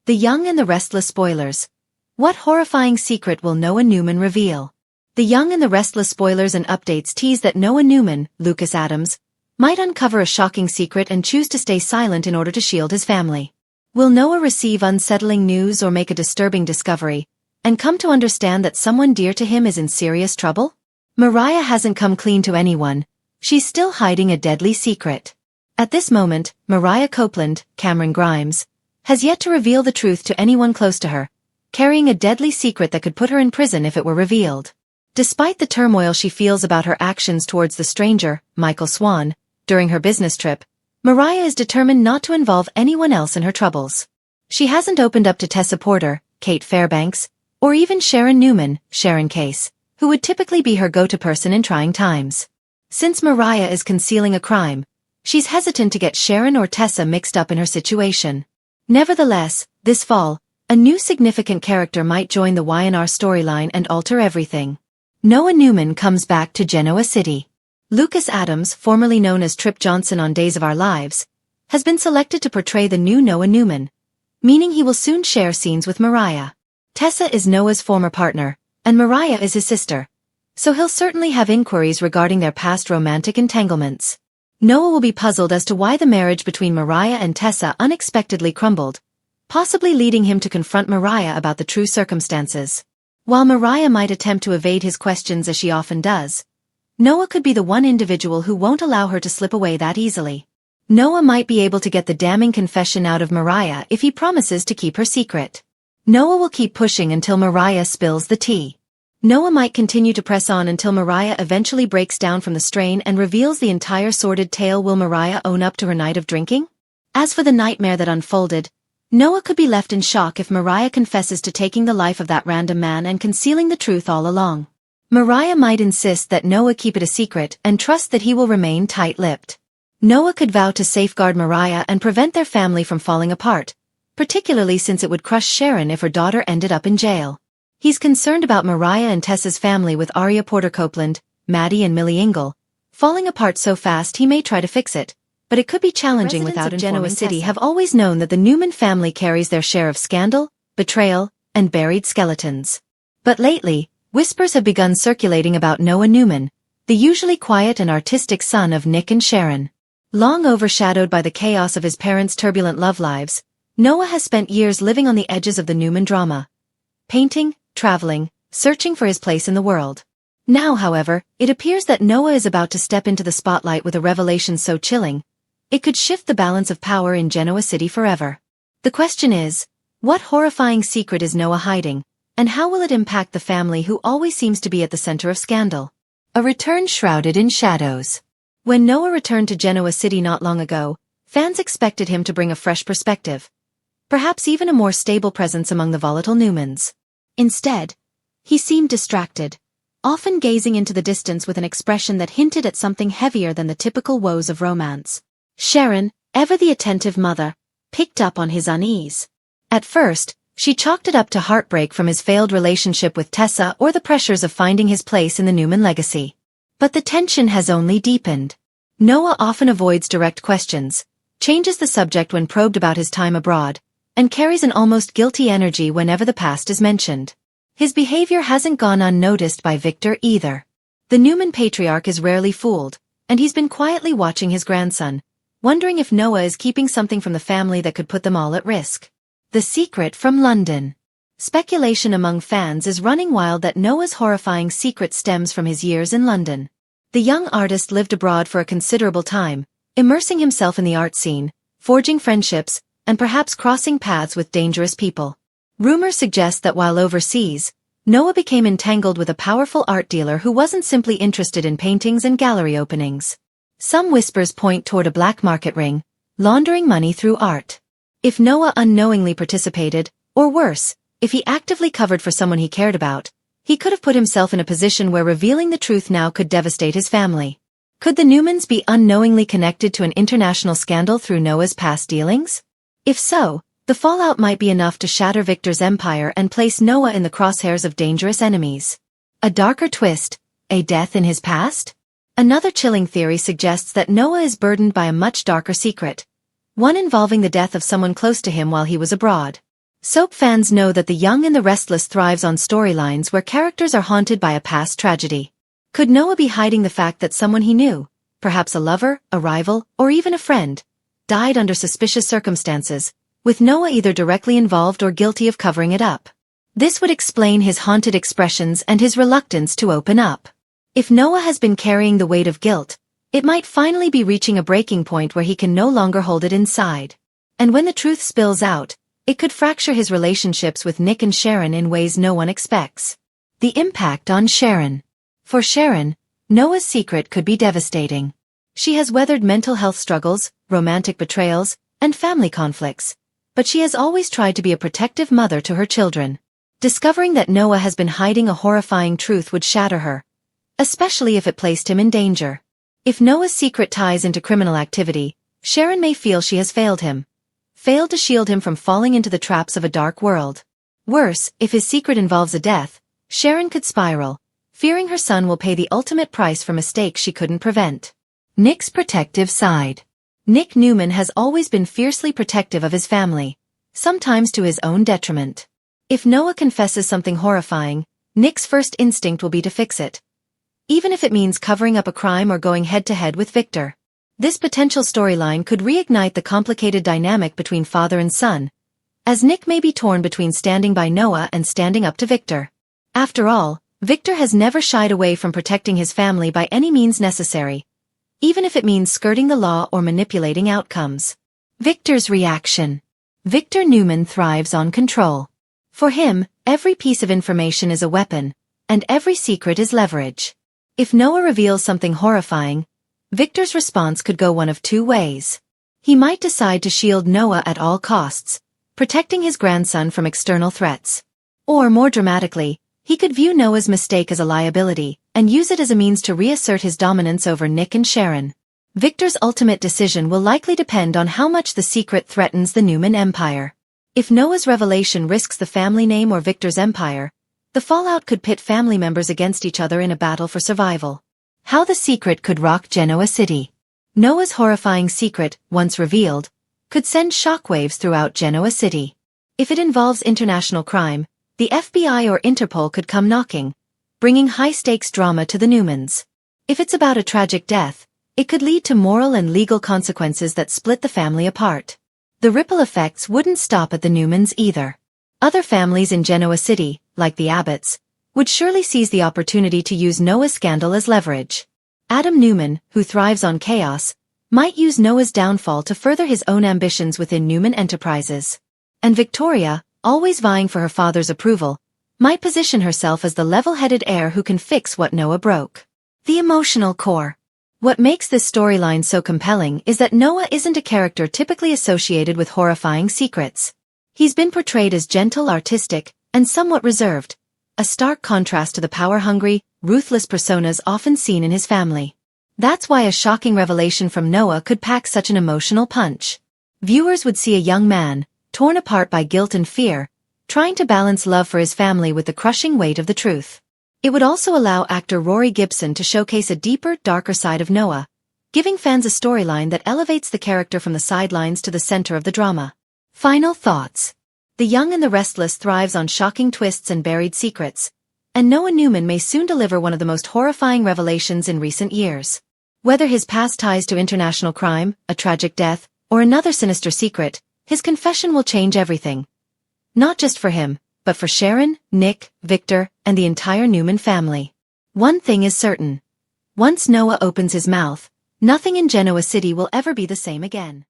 The Young and the Restless spoilers. What horrifying secret will Noah Newman reveal? The Young and the Restless spoilers and updates tease that Noah Newman, Lucas Adams, might uncover a shocking secret and choose to stay silent in order to shield his family. Will Noah receive unsettling news or make a disturbing discovery, and come to understand that someone dear to him is in serious trouble? Mariah hasn't come clean to anyone. She's still hiding a deadly secret. At this moment, Mariah Copeland, Cameron Grimes, has yet to reveal the truth to anyone close to her, carrying a deadly secret that could put her in prison if it were revealed. Despite the turmoil she feels about her actions towards the stranger, Michael Swan, during her business trip, Mariah is determined not to involve anyone else in her troubles. She hasn't opened up to Tessa Porter, Kate Fairbanks, or even Sharon Newman, Sharon Case, who would typically be her go-to person in trying times. Since Mariah is concealing a crime, she's hesitant to get Sharon or Tessa mixed up in her situation. Nevertheless, this fall, a new significant character might join the Y&R storyline and alter everything. Noah Newman comes back to Genoa City. Lucas Adams, formerly known as Trip Johnson on Days of Our Lives, has been selected to portray the new Noah Newman, meaning he will soon share scenes with Mariah. Tessa is Noah's former partner, and Mariah is his sister, so he'll certainly have inquiries regarding their past romantic entanglements. Noah will be puzzled as to why the marriage between Mariah and Tessa unexpectedly crumbled, possibly leading him to confront Mariah about the true circumstances. While Mariah might attempt to evade his questions as she often does, Noah could be the one individual who won't allow her to slip away that easily. Noah might be able to get the damning confession out of Mariah if he promises to keep her secret. Noah will keep pushing until Mariah spills the tea. Noah might continue to press on until Mariah eventually breaks down from the strain and reveals the entire sordid tale. Will Mariah own up to her night of drinking? As for the nightmare that unfolded, Noah could be left in shock if Mariah confesses to taking the life of that random man and concealing the truth all along. Mariah might insist that Noah keep it a secret and trust that he will remain tight-lipped. Noah could vow to safeguard Mariah and prevent their family from falling apart, particularly since it would crush Sharon if her daughter ended up in jail. He's concerned about Mariah and Tessa's family with Aria Porter Copeland, Maddie and Millie Ingle falling apart so fast he may try to fix it, but it could be challenging without informing Genoa City Tessa. Have always known that the Newman family carries their share of scandal, betrayal, and buried skeletons. But lately, whispers have begun circulating about Noah Newman, the usually quiet and artistic son of Nick and Sharon. Long overshadowed by the chaos of his parents' turbulent love lives, Noah has spent years living on the edges of the Newman drama, painting, traveling, searching for his place in the world. Now, however, it appears that Noah is about to step into the spotlight with a revelation so chilling, it could shift the balance of power in Genoa City forever. The question is, what horrifying secret is Noah hiding, and how will it impact the family who always seems to be at the center of scandal? A return shrouded in shadows. When Noah returned to Genoa City not long ago, fans expected him to bring a fresh perspective, perhaps even a more stable presence among the volatile Newmans. Instead, he seemed distracted, often gazing into the distance with an expression that hinted at something heavier than the typical woes of romance. Sharon, ever the attentive mother, picked up on his unease. At first, she chalked it up to heartbreak from his failed relationship with Tessa or the pressures of finding his place in the Newman legacy. But the tension has only deepened. Noah often avoids direct questions, changes the subject when probed about his time abroad, and carries an almost guilty energy whenever the past is mentioned. His behavior hasn't gone unnoticed by Victor either. The Newman patriarch is rarely fooled, and he's been quietly watching his grandson, wondering if Noah is keeping something from the family that could put them all at risk. The secret from London. Speculation among fans is running wild that Noah's horrifying secret stems from his years in London. The young artist lived abroad for a considerable time, immersing himself in the art scene, forging friendships, and perhaps crossing paths with dangerous people. Rumors suggest that while overseas, Noah became entangled with a powerful art dealer who wasn't simply interested in paintings and gallery openings. Some whispers point toward a black market ring, laundering money through art. If Noah unknowingly participated, or worse, if he actively covered for someone he cared about, he could have put himself in a position where revealing the truth now could devastate his family. Could the Newmans be unknowingly connected to an international scandal through Noah's past dealings? If so, the fallout might be enough to shatter Victor's empire and place Noah in the crosshairs of dangerous enemies. A darker twist, a death in his past? Another chilling theory suggests that Noah is burdened by a much darker secret, one involving the death of someone close to him while he was abroad. Soap fans know that The Young and the Restless thrives on storylines where characters are haunted by a past tragedy. Could Noah be hiding the fact that someone he knew, perhaps a lover, a rival, or even a friend, died under suspicious circumstances, with Noah either directly involved or guilty of covering it up? This would explain his haunted expressions and his reluctance to open up. If Noah has been carrying the weight of guilt, it might finally be reaching a breaking point where he can no longer hold it inside. And when the truth spills out, it could fracture his relationships with Nick and Sharon in ways no one expects. The impact on Sharon. For Sharon, Noah's secret could be devastating. She has weathered mental health struggles, romantic betrayals, and family conflicts, but she has always tried to be a protective mother to her children. Discovering that Noah has been hiding a horrifying truth would shatter her, especially if it placed him in danger. If Noah's secret ties into criminal activity, Sharon may feel she has failed him. Failed to shield him from falling into the traps of a dark world. Worse, if his secret involves a death, Sharon could spiral, fearing her son will pay the ultimate price for mistakes she couldn't prevent. Nick's protective side. Nick Newman has always been fiercely protective of his family, sometimes to his own detriment. If Noah confesses something horrifying, Nick's first instinct will be to fix it, even if it means covering up a crime or going head-to-head with Victor. This potential storyline could reignite the complicated dynamic between father and son, as Nick may be torn between standing by Noah and standing up to Victor. After all, Victor has never shied away from protecting his family by any means necessary, even if it means skirting the law or manipulating outcomes. Victor's reaction. Victor Newman thrives on control. For him, every piece of information is a weapon, and every secret is leverage. If Noah reveals something horrifying, Victor's response could go one of two ways. He might decide to shield Noah at all costs, protecting his grandson from external threats. Or more dramatically, he could view Noah's mistake as a liability, and use it as a means to reassert his dominance over Nick and Sharon. Victor's ultimate decision will likely depend on how much the secret threatens the Newman empire. If Noah's revelation risks the family name or Victor's empire, the fallout could pit family members against each other in a battle for survival. How the secret could rock Genoa City. Noah's horrifying secret, once revealed, could send shockwaves throughout Genoa City. If it involves international crime, the FBI or Interpol could come knocking, bringing high-stakes drama to the Newmans. If it's about a tragic death, it could lead to moral and legal consequences that split the family apart. The ripple effects wouldn't stop at the Newmans either. Other families in Genoa City, like the Abbotts, would surely seize the opportunity to use Noah's scandal as leverage. Adam Newman, who thrives on chaos, might use Noah's downfall to further his own ambitions within Newman Enterprises. And Victoria, always vying for her father's approval, might position herself as the level-headed heir who can fix what Noah broke. The emotional core. What makes this storyline so compelling is that Noah isn't a character typically associated with horrifying secrets. He's been portrayed as gentle, artistic, and somewhat reserved, a stark contrast to the power-hungry, ruthless personas often seen in his family. That's why a shocking revelation from Noah could pack such an emotional punch. Viewers would see a young man, torn apart by guilt and fear, trying to balance love for his family with the crushing weight of the truth. It would also allow actor Rory Gibson to showcase a deeper, darker side of Noah, giving fans a storyline that elevates the character from the sidelines to the center of the drama. Final thoughts. The Young and the Restless thrives on shocking twists and buried secrets, and Noah Newman may soon deliver one of the most horrifying revelations in recent years. Whether his past ties to international crime, a tragic death, or another sinister secret, his confession will change everything. Not just for him, but for Sharon, Nick, Victor, and the entire Newman family. One thing is certain. Once Noah opens his mouth, nothing in Genoa City will ever be the same again.